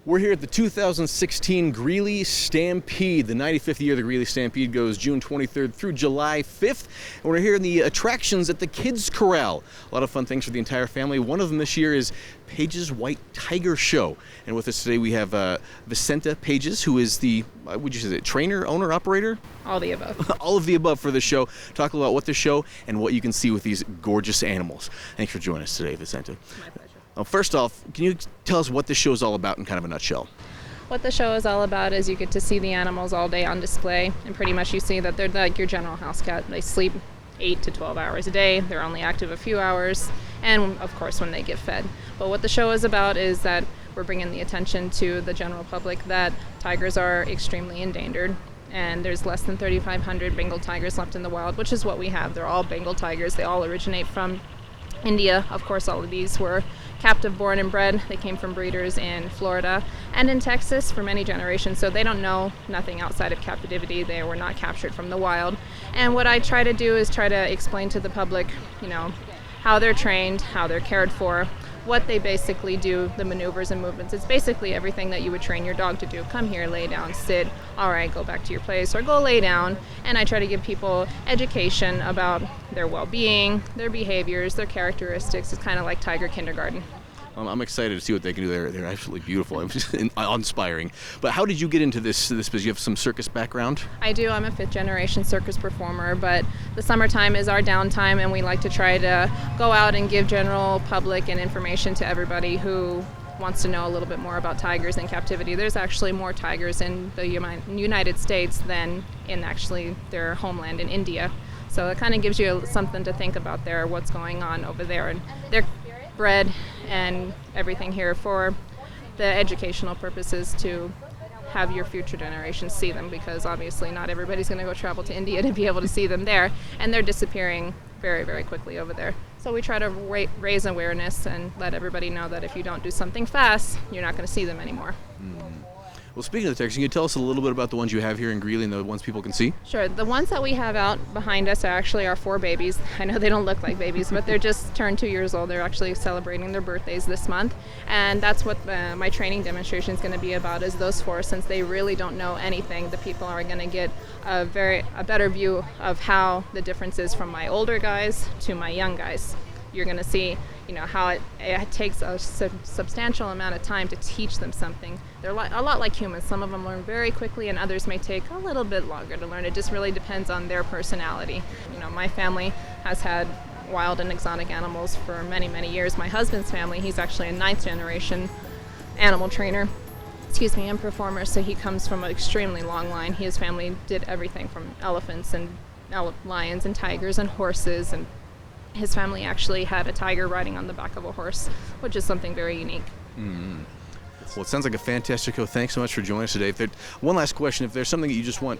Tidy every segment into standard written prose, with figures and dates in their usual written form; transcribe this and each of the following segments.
We're here at the 2016 Greeley Stampede. The 95th year of the Greeley Stampede goes June 23rd through July 5th. And we're here in the attractions at the Kids Korral. A lot of fun things for the entire family. One of them this year is Pages White Tiger Show. And with us today we have Vicenta Pages, who is the, would you say, trainer, owner, operator? All the above. All of the above for the show. Talk about what the show and what you can see with these gorgeous animals. Thanks for joining us today, Vicenta. My pleasure. First off, can you tell us what the show is all about in kind of a nutshell? What the show is all about is you get to see the animals all day on display, and pretty much you see that they're like your general house cat. They sleep 8 to 12 hours a day. They're only active a few hours, and of course when they get fed. But what the show is about is that we're bringing the attention to the general public that tigers are extremely endangered. And there's less than 3,500 Bengal tigers left in the wild, which is what we have. They're all Bengal tigers. They all originate from India. Of course, all of these were captive born and bred. They came from breeders in Florida and in Texas for many generations, so they don't know nothing outside of captivity. They were not captured from the wild. And what I try to do is try to explain to the public, how they're trained, how they're cared for, what they basically do, the maneuvers and movements. It's basically everything that you would train your dog to do. Come here, lay down, sit, all right, go back to your place, or go lay down. And I try to give people education about their well-being, their behaviors, their characteristics. It's kind of like tiger kindergarten. I'm excited to see what they can do. They're absolutely beautiful. I'm just inspiring. But how did you get into this? Because you have some circus background? I do. I'm a fifth-generation circus performer, but the summertime is our downtime, and we like to try to go out and give general public and information to everybody who wants to know a little bit more about tigers in captivity. There's actually more tigers in the United States than in actually their homeland in India. So it kind of gives you something to think about there, what's going on over there. And they're bred and everything here for the educational purposes to have your future generations see them, because obviously not everybody's going to go travel to India to be able to see them there, and they're disappearing very, very quickly over there. So we try to raise awareness and let everybody know that if you don't do something fast, you're not going to see them anymore. Well, speaking of the tigers, can you tell us a little bit about the ones you have here in Greeley and the ones people can see? Sure. The ones that we have out behind us are actually our 4 babies. I know they don't look like babies, but they're just turned 2 years old. They're actually celebrating their birthdays this month. And that's what my training demonstration is going to be about, is those 4. Since they really don't know anything, the people are going to get a better view of how the difference is from my older guys to my young guys. You're going to see, how it takes a substantial amount of time to teach them something. They're a lot like humans. Some of them learn very quickly, and others may take a little bit longer to learn. It just really depends on their personality. My family has had wild and exotic animals for many, many years. My husband's family, he's actually a 9th generation animal trainer. And performer, so he comes from an extremely long line. His family did everything from elephants and lions and tigers and horses, and his family actually had a tiger riding on the back of a horse, which is something very unique. Mm-hmm. Well, it sounds like a fantastic show. Thanks so much for joining us today. One last question. If there's something that you just want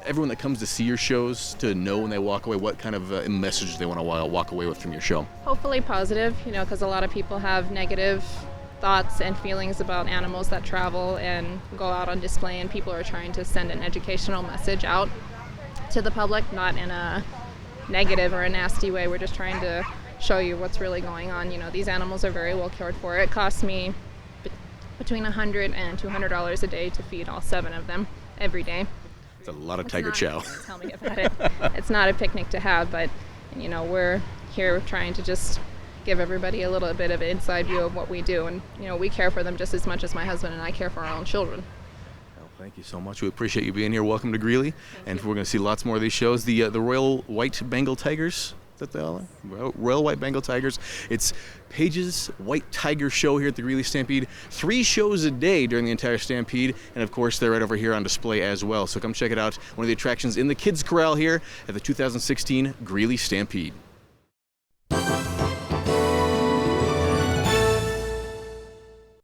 everyone that comes to see your shows to know when they walk away, what kind of message they want to walk away with from your show? Hopefully positive, because a lot of people have negative thoughts and feelings about animals that travel and go out on display, and people are trying to send an educational message out to the public, not in a negative or a nasty way. We're just trying to show you what's really going on. These animals are very well cared for. It costs me between $100 and $200 a day to feed all 7 of them every day. It's a lot of tiger chow. Tell me about it. It's not a picnic to have, but we're here trying to just give everybody a little bit of an inside view of what we do, and we care for them just as much as my husband and I care for our own children. Thank you so much. We appreciate you being here. Welcome to Greeley. And we're going to see lots more of these shows. The Royal White Bengal Tigers, is that they all are? Royal White Bengal Tigers. It's Pages White Tiger Show here at the Greeley Stampede. 3 shows a day during the entire Stampede. And of course, they're right over here on display as well. So come check it out. One of the attractions in the Kids Korral here at the 2016 Greeley Stampede.